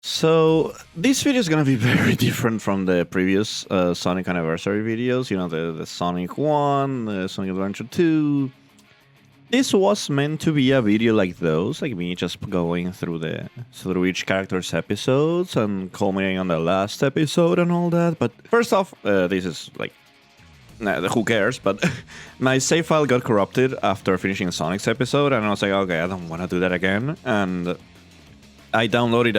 So this video is gonna be very different from the previous Sonic anniversary videos. You know, the Sonic 1, the Sonic Adventure 2. This was meant to be a video like those, like me just going through each character's episodes and culminating on the last episode and all that. But first off, this is like, nah, who cares? But my save file got corrupted after finishing Sonic's episode, and I was like, okay, I don't want to do that again. And I downloaded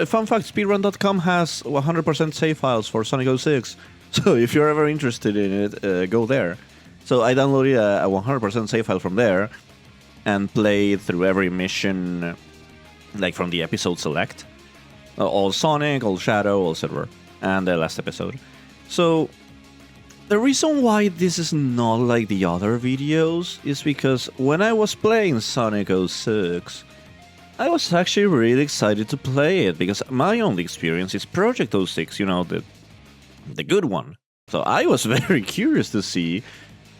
fun fact, speedrun.com has 100% save files for Sonic 06. So if you're ever interested in it, go there. So I downloaded a 100% save file from there and played through every mission, like from the episode select. All Sonic, all Shadow, all Silver, and the last episode. So the reason why this is not like the other videos is because when I was playing Sonic 06, I was actually really excited to play it, because my only experience is Project 06, you know, the good one. So I was very curious to see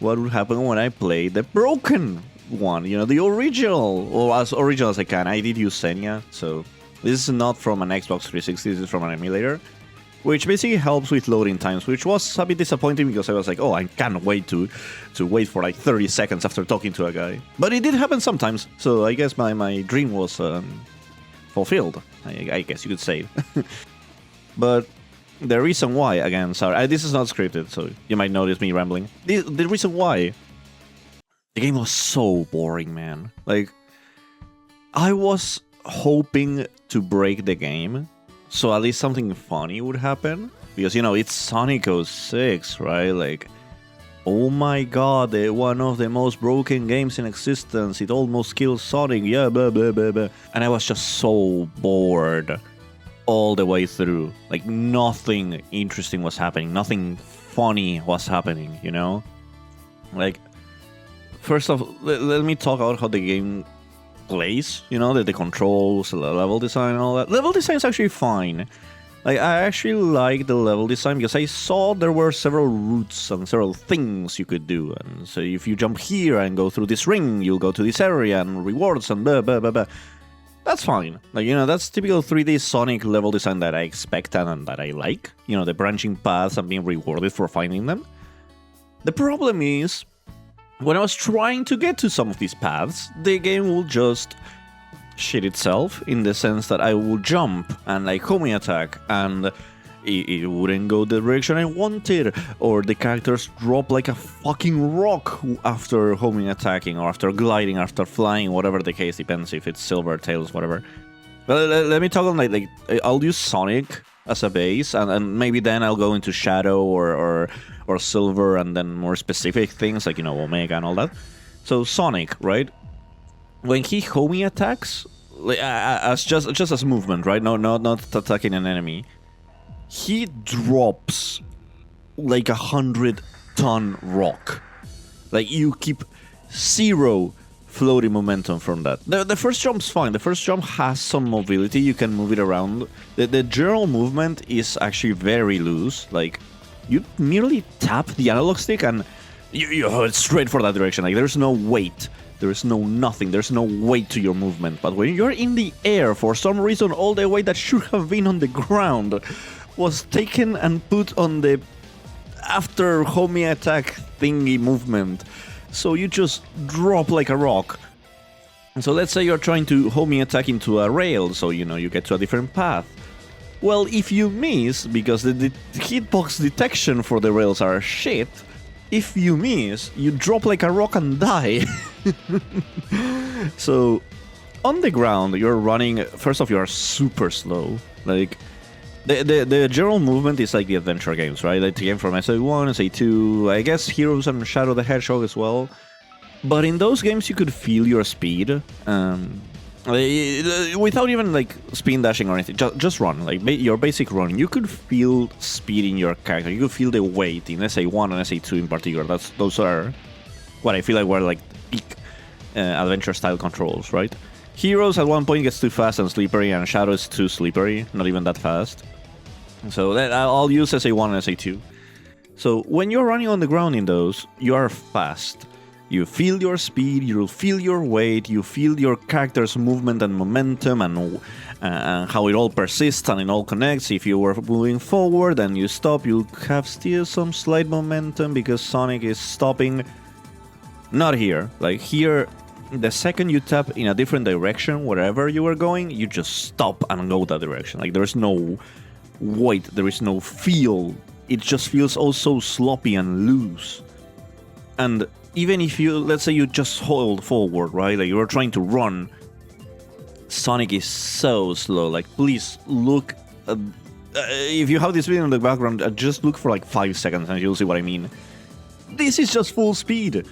what would happen when I played the broken one, you know, the original, or as original as I can. I did use Senya, so this is not from an Xbox 360, this is from an emulator, which basically helps with loading times, which was a bit disappointing because I was like, oh, I can't wait to wait for like 30 seconds after talking to a guy. But it did happen sometimes, so I guess my dream was fulfilled, I guess you could say. But the reason why, again, sorry, this is not scripted, so you might notice me rambling. The reason why, the game was so boring, man. Like, I was hoping to break the game, so at least something funny would happen. Because, you know, it's Sonic 06, right? Like, oh my god, one of the most broken games in existence. It almost kills Sonic, yeah, blah, blah, blah, blah. And I was just so bored all the way through. Like, nothing interesting was happening. Nothing funny was happening, you know? Like, first off, let me talk about how the game plays, you know, the controls, the level design and all that. Level design is actually fine. Like, I actually like the level design because I saw there were several routes and several things you could do. And so if you jump here and go through this ring, you'll go to this area and rewards and blah, blah, blah, blah. That's fine. Like, you know, that's typical 3D Sonic level design that I expect and that I like. You know, the branching paths and being rewarded for finding them. The problem is, when I was trying to get to some of these paths, the game will just shit itself, in the sense that I will jump and like homing attack and it wouldn't go the direction I wanted, or the characters drop like a fucking rock after homing attacking, or after gliding, after flying, whatever the case, depends if it's Silver, Tails, whatever. But let me talk on like I'll use Sonic as a base, and maybe then I'll go into Shadow or Silver, and then more specific things like, you know, Omega and all that. So Sonic, right? When he homing attacks, as just as movement, right? No, not attacking an enemy. He drops like 100-ton rock. Like, you keep zero floating momentum from that. The first jump's fine. The first jump has some mobility. You can move it around. The general movement is actually very loose. Like, you merely tap the analog stick and you head straight for that direction. Like, there's no weight. There's no nothing. There's no weight to your movement. But when you're in the air, for some reason, all the weight that should have been on the ground was taken and put on the after homing attack thingy movement. So you just drop like a rock. So let's say you're trying to homing attack into a rail, so you know you get to a different path. Well, if you miss, because the hitbox detection for the rails are shit, if you miss, you drop like a rock and die. So on the ground, you're running. First off, you're super slow. Like, the general movement is like the adventure games, right? Like the game from SA1, SA2, I guess Heroes and Shadow the Hedgehog as well. But in those games, you could feel your speed, without even like spin dashing or anything. Just run, like your basic run. You could feel speed in your character. You could feel the weight in SA1 and SA2 in particular. Those are what I feel like were like peak adventure style controls, right? Heroes at one point gets too fast and slippery, and Shadow is too slippery, not even that fast. So I'll use SA1 and SA2. So when you're running on the ground in those, you are fast. You feel your speed, you feel your weight, you feel your character's movement and momentum, and how it all persists and it all connects. If you were moving forward and you stop, you'll have still some slight momentum because Sonic is stopping. Not here. Like here, the second you tap in a different direction, wherever you are going, you just stop and go that direction. Like there is no weight, there is no feel. It just feels all so sloppy and loose. And even if you, let's say you just hold forward, right? Like you're trying to run, Sonic is so slow. Like please look, if you have this video in the background, just look for like 5 seconds and you'll see what I mean. This is just full speed.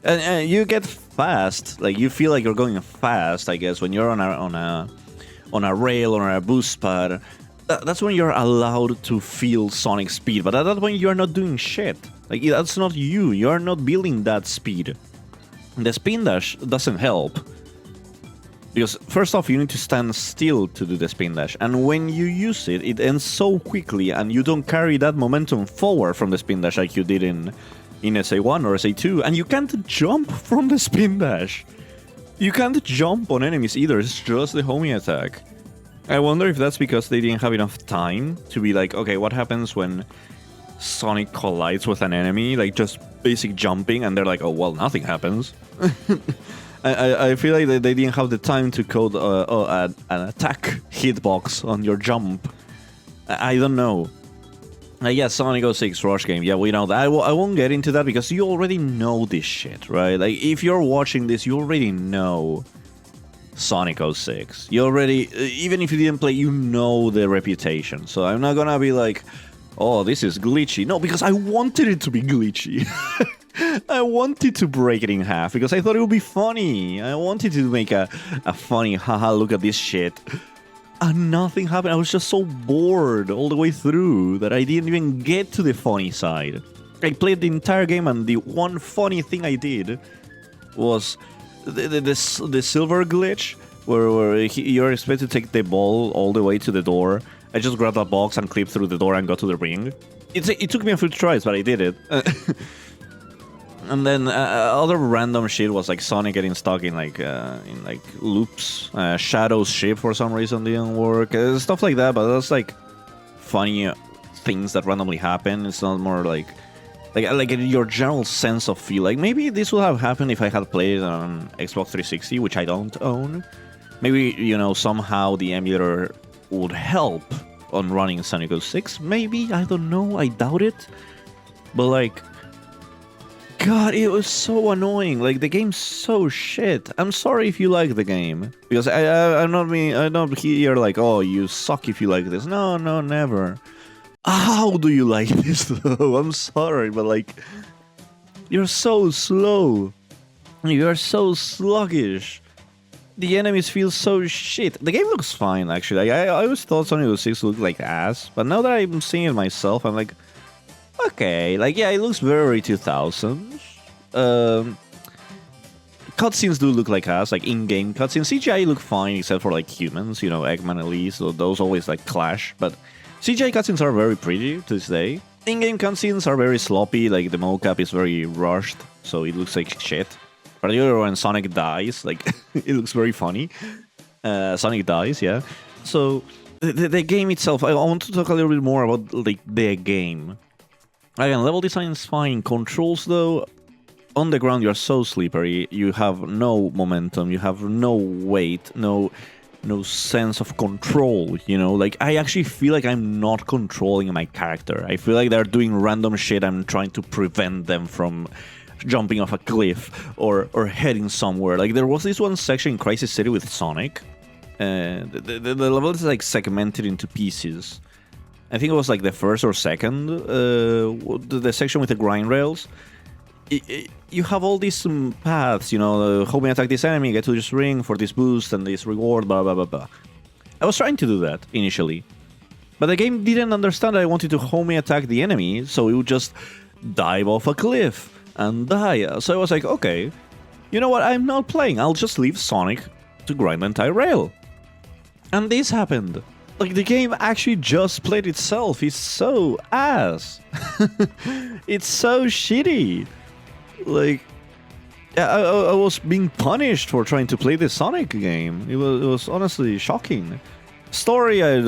And you get fast, like you feel like you're going fast, I guess, when you're on a rail or a boost pad. That's when you're allowed to feel Sonic speed, but at that point you're not doing shit. Like that's not you. You're not building that speed. The spin dash doesn't help because first off, you need to stand still to do the spin dash, and when you use it, it ends so quickly, and you don't carry that momentum forward from the spin dash like you did in SA1 or SA2, and you can't jump from the spin dash. You can't jump on enemies either. It's just the homing attack. I wonder if that's because they didn't have enough time to be like, okay, what happens when Sonic collides with an enemy? Like, just basic jumping, and they're like, oh, well, nothing happens. I feel like they didn't have the time to code an attack hitbox on your jump. I don't know. Yeah, Sonic 06 Rush game. Yeah, we know that. I won't get into that because you already know this shit, right? Like, if you're watching this, you already know Sonic 06. You already, even if you didn't play, you know the reputation. So I'm not gonna be like, oh, this is glitchy. No, because I wanted it to be glitchy. I wanted to break it in half because I thought it would be funny. I wanted to make a funny, haha, look at this shit. And nothing happened. I was just so bored all the way through that I didn't even get to the funny side. I played the entire game, and the one funny thing I did was the silver glitch, where you're expected to take the ball all the way to the door. I just grabbed a box and clipped through the door and got to the ring. It took me a few tries, but I did it. And then other random shit was like Sonic getting stuck in like loops. Shadow's ship for some reason didn't work. Stuff like that, but that's like funny things that randomly happen. It's not more like your general sense of feel. Like maybe this would have happened if I had played it on Xbox 360, which I don't own. Maybe, you know, somehow the emulator would help on running Sonic 06. Maybe, I don't know. I doubt it. But like, God, it was so annoying. Like, the game's so shit. I'm sorry if you like the game, because I'm not here like, oh, you suck if you like this. No, never. How do you like this though? I'm sorry, but like, you're so slow. You're so sluggish. The enemies feel so shit. The game looks fine, actually. I always thought Sonic 06 looked like ass, but now that I'm seeing it myself, I'm like, okay, like, yeah, it looks very 2000s. Cutscenes do look like ass, like in-game cutscenes. CGI look fine, except for like humans, you know, Eggman, Elise, so those always like clash. But CGI cutscenes are very pretty to this day. In-game cutscenes are very sloppy, like the mocap is very rushed, so it looks like shit. Particularly when Sonic dies, like, it looks very funny. Sonic dies, yeah. So, the game itself, I want to talk a little bit more about, like, the game. Again, level design is fine. Controls, though, on the ground, you're so slippery. You have no momentum, you have no weight, no sense of control, you know? Like, I actually feel like I'm not controlling my character. I feel like they're doing random shit. I'm trying to prevent them from jumping off a cliff or heading somewhere. Like, there was this one section in Crisis City with Sonic. The level is like segmented into pieces. I think it was like the first or second, the section with the grind rails. You have all these paths, you know, hoping attack this enemy, get to this ring for this boost and this reward, blah blah blah blah. I was trying to do that initially, but the game didn't understand that I wanted to homing attack the enemy, so it would just dive off a cliff and die. So I was like, okay, you know what, I'm not playing, I'll just leave Sonic to grind the entire rail. And this happened. Like, the game actually just played itself. It's so ass. It's so shitty. Like, I was being punished for trying to play the Sonic game. It was honestly shocking. Story, I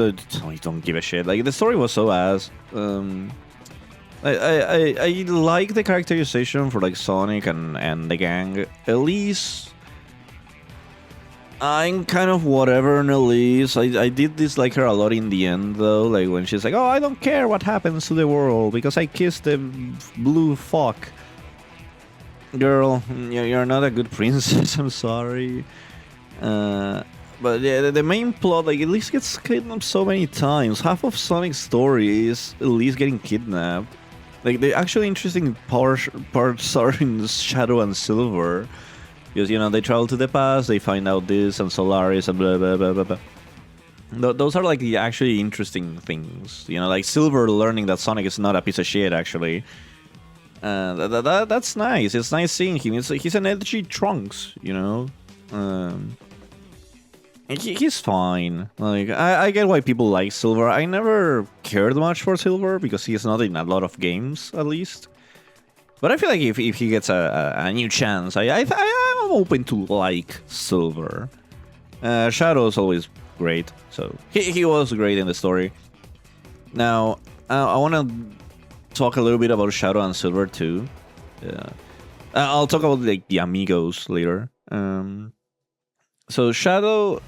don't give a shit. Like, the story was so ass. I like the characterization for like Sonic and the gang. Elise, I'm kind of whatever on Elise. I did dislike her a lot in the end though. Like when she's like, "Oh, I don't care what happens to the world because I kissed the blue fuck." Girl, you're not a good princess. I'm sorry. But yeah, the main plot, like, Elise gets kidnapped so many times. Half of Sonic's story is Elise getting kidnapped. Like, the actually interesting parts are in Shadow and Silver. Because, you know, they travel to the past, they find out this and Solaris and blah, blah, blah, blah, blah. Those are, like, the actually interesting things. You know, like Silver learning that Sonic is not a piece of shit, actually. That's nice. It's nice seeing him. He's an edgy Trunks, you know? He's fine. Like, I get why people like Silver. I never cared much for Silver because he's not in a lot of games, at least. But I feel like if he gets a new chance, I'm open to like Silver. Shadow is always great, so he was great in the story. Now, I want to talk a little bit about Shadow and Silver too. I'll talk about like the amigos later. So Shadow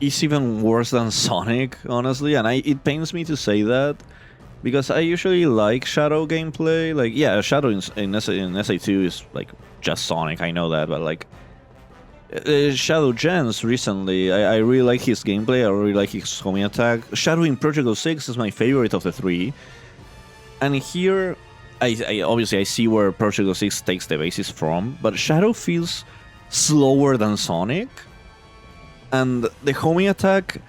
is even worse than Sonic, honestly, and it pains me to say that because I usually like Shadow gameplay. Like, yeah, Shadow in SA2 is like just Sonic, I know that, but like Shadow Gens recently, I really like his gameplay. I really like his homing attack. Shadow in Project 06 is my favorite of the three. And here, I obviously I see where Project 06 takes the basis from, but Shadow feels slower than Sonic. And the homing attack,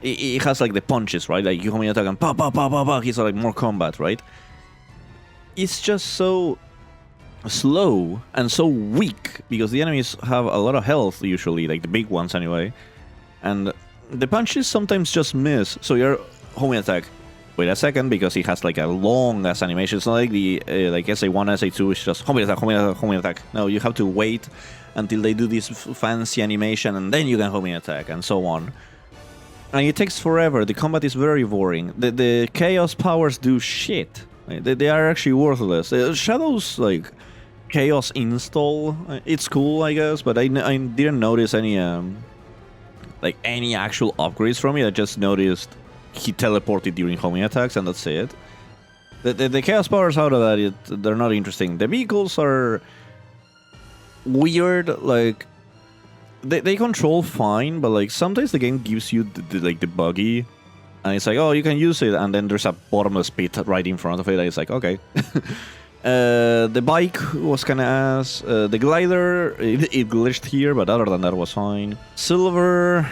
it has like the punches, right? Like you homing attack and pa pa pa pa pa. He's like more combat, right? It's just so slow and so weak because the enemies have a lot of health usually, like the big ones anyway. And the punches sometimes just miss. So your homing attack. Wait a second, because he has like a long ass animation. It's not like the like SA1, SA2 is just homing attack, homing attack, homing attack. No, you have to wait until they do this fancy animation and then you can homing attack and so on. And it takes forever. The combat is very boring. The chaos powers do shit. They are actually worthless. Shadow's like chaos install, it's cool, I guess, but I didn't notice any like any actual upgrades from it. I just noticed he teleported during homing attacks, and that's it. The chaos powers out of that, they're not interesting. The vehicles are weird, like they control fine, but like sometimes the game gives you the buggy, and it's like, oh, you can use it, and then there's a bottomless pit right in front of it, and it's like, okay. The bike was kinda ass. The glider, it glitched here, but other than that was fine. Silver's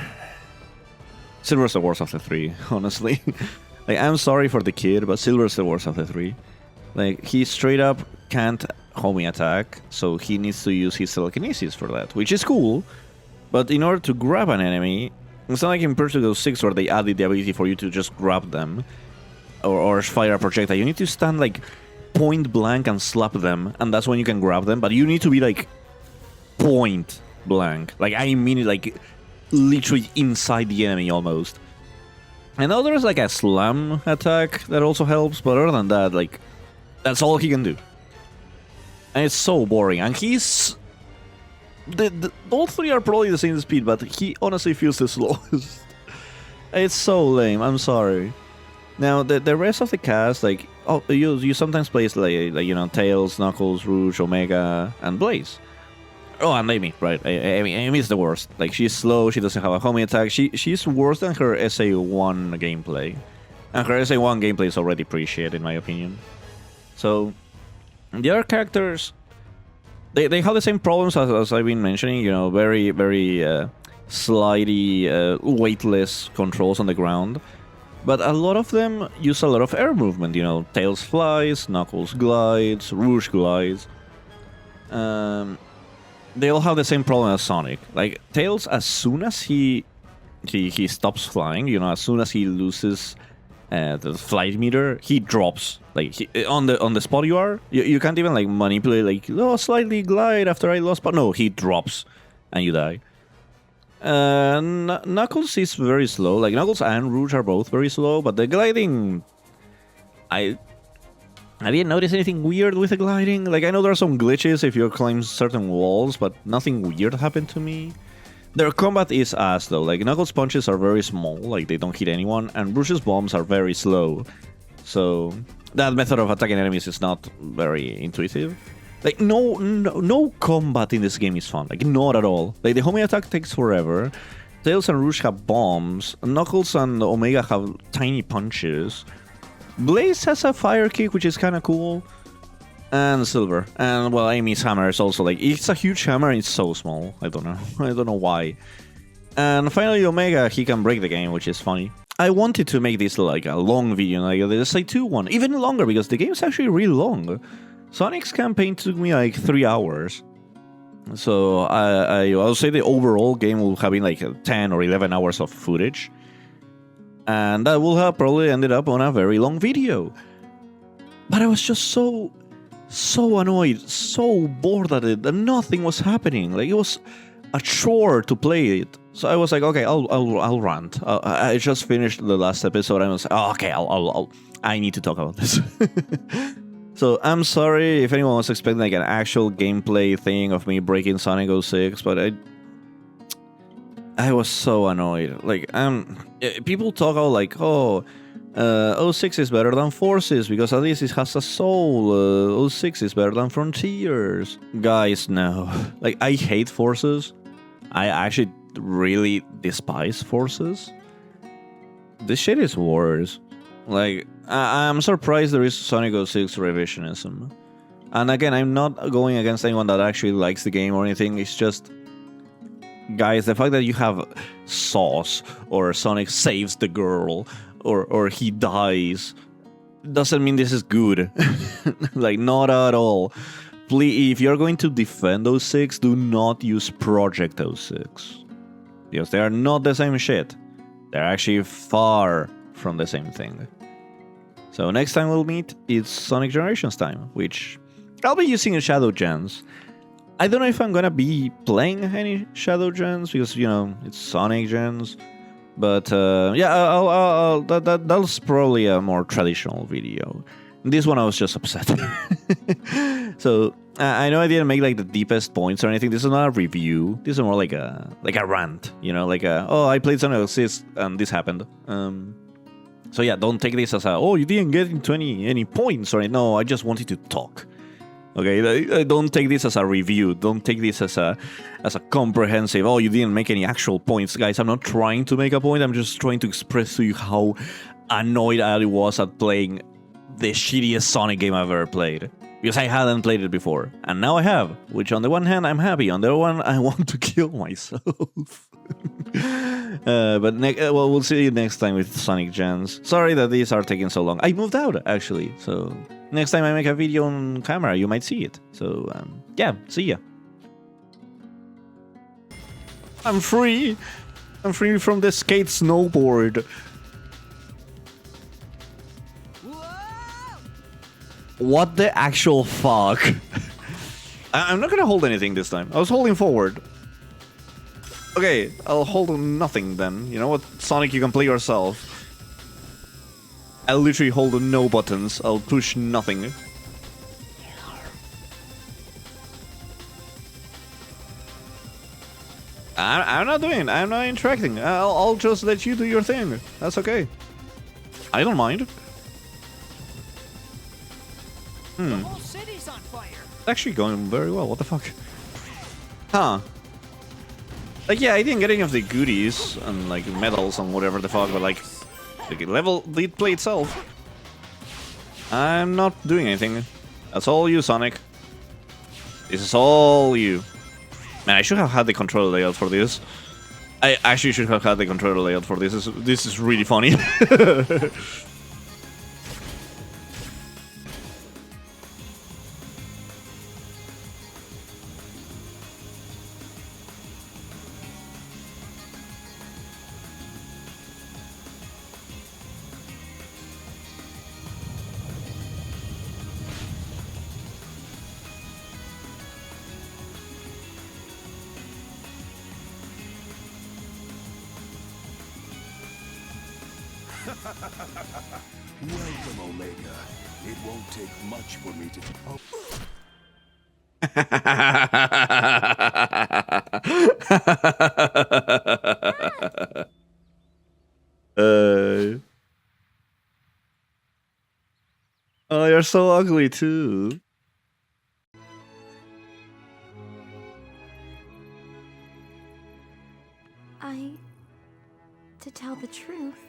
the worst of the three, honestly. Like, I'm sorry for the kid, but Silver's the worst of the three. Like, he straight up can't homing attack, so he needs to use his telekinesis for that, which is cool. But in order to grab an enemy, it's not like in Persona 6 where they added the ability for you to just grab them or fire a projectile. You need to stand like point blank and slap them, and that's when you can grab them. But you need to be like point blank. Like, I mean it, like literally inside the enemy almost. I know there's like a slam attack that also helps, but other than that, like, that's all he can do. And it's so boring. And he's... all three are probably the same speed, but he honestly feels the slowest. It's so lame, I'm sorry. Now, the rest of the cast, like, oh, you sometimes play like you know, Tails, Knuckles, Rouge, Omega, and Blaze. Oh, and Amy, right? Amy is the worst. Like, she's slow, she doesn't have a homing attack. She's worse than her SA1 gameplay. And her SA1 gameplay is already pretty shit, in my opinion. So, the other characters, they have the same problems as I've been mentioning, you know, very, very slidey, weightless controls on the ground. But a lot of them use a lot of air movement, you know, Tails flies, Knuckles glides, Rouge glides. They all have the same problem as Sonic. Like, Tails, as soon as he stops flying, you know, as soon as he loses the flight meter, he drops. Like on the spot you can't even like manipulate like slightly glide after I lost spot. No, he drops and you die. Knuckles is very slow. Like Knuckles and Rouge are both very slow, but the gliding, I didn't notice anything weird with the gliding. Like I know there are some glitches if you climb certain walls, but nothing weird happened to me. Their combat is ass though. Like Knuckles' punches are very small, like they don't hit anyone, and Rouge's bombs are very slow. So that method of attacking enemies is not very intuitive. Like no combat in this game is fun. Like not at all. Like the homing attack takes forever. Tails and Rouge have bombs. Knuckles and Omega have tiny punches. Blaze has a fire kick, which is kind of cool. And Silver. And, well, Amy's hammer is also, like, it's a huge hammer and it's so small. I don't know. I don't know why. And finally, Omega, he can break the game, which is funny. I wanted to make this, like, a long video, like the SI2 one. Even longer, because the game's actually really long. Sonic's campaign took me, like, 3 hours. So, I'll say the overall game will have been, like, 10 or 11 hours of footage. And that will have probably ended up on a very long video. But I was just so annoyed, so bored at it, that nothing was happening. Like it was a chore to play it. So I was like, okay, I'll rant. I just finished the last episode. And I was like, oh, okay, I need to talk about this. So I'm sorry if anyone was expecting like an actual gameplay thing of me breaking Sonic 06, but I was so annoyed. Like people talk about like, oh, 06 is better than Forces because at least it has a soul. 06 is better than Frontiers. Guys, no. Like, I hate Forces. I actually really despise Forces. This shit is worse. Like, I'm surprised there is Sonic 06 revisionism. And again, I'm not going against anyone that actually likes the game or anything. It's just, guys, the fact that you have Sauce or Sonic saves the girl or he dies doesn't mean this is good. Like, not at all. Please, if you're going to defend 06, do not use Project 06. Because they are not the same shit. They're actually far from the same thing. So next time we'll meet, it's Sonic Generations time, which I'll be using in Shadow Gens. I don't know if I'm gonna be playing any Shadow Gens, because, you know, it's Sonic Gens. But yeah, that's probably a more traditional video. This one I was just upset. So I know I didn't make like the deepest points or anything. This is not a review. This is more like a rant, you know, like I played Sonic 06 and this happened. So yeah, don't take this as you didn't get into any points or anything. No, I just wanted to talk. Okay, don't take this as a review. Don't take this as a comprehensive. Oh, you didn't make any actual points, guys. I'm not trying to make a point. I'm just trying to express to you how annoyed I was at playing the shittiest Sonic game I've ever played, because I hadn't played it before, and now I have. Which, on the one hand, I'm happy. On the other one, I want to kill myself. But well, we'll see you next time with Sonic Gens. Sorry that these are taking so long. I moved out actually, so. Next time I make a video on camera, you might see it. So, yeah, see ya. I'm free! I'm free from the skate snowboard. Whoa! What the actual fuck? I'm not gonna hold anything this time. I was holding forward. Okay, I'll hold nothing then. You know what, Sonic, you can play yourself. I'll literally hold no buttons. I'll push nothing. I'm not doing it. I'm not interacting. I'll just let you do your thing. That's okay. I don't mind. The whole city's on fire. It's actually going very well. What the fuck? Huh. Like, yeah, I didn't get any of the goodies and, like, medals and whatever the fuck, but, like, the level did play itself. I'm not doing anything. That's all you, Sonic. This is all you. Man, I should have had the controller layout for this. I actually should have had the controller layout for this. This is really funny. Welcome, Omega. It won't take much for me to... Oh. Oh, you're so ugly too. To tell the truth,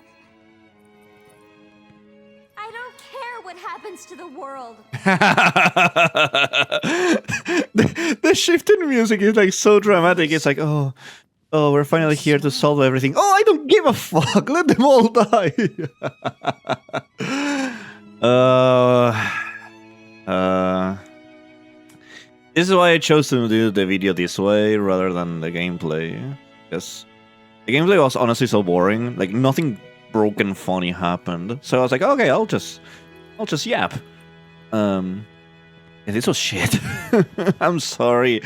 I don't care what happens to the world. The shift in music is like so dramatic. It's like, oh, we're finally here to solve everything. Oh, I don't give a fuck. Let them all die. This is why I chose to do the video this way rather than the gameplay, because the gameplay was honestly so boring. Like nothing broken funny happened. So I was like, okay, I'll just yap. And this was shit. I'm sorry.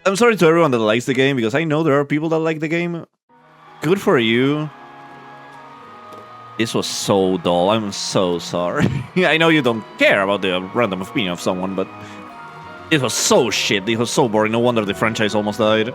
I'm sorry to everyone that likes the game, because I know there are people that like the game. Good for you. This was so dull. I'm so sorry. I know you don't care about the random opinion of someone, but it was so shit. It was so boring. No wonder the franchise almost died.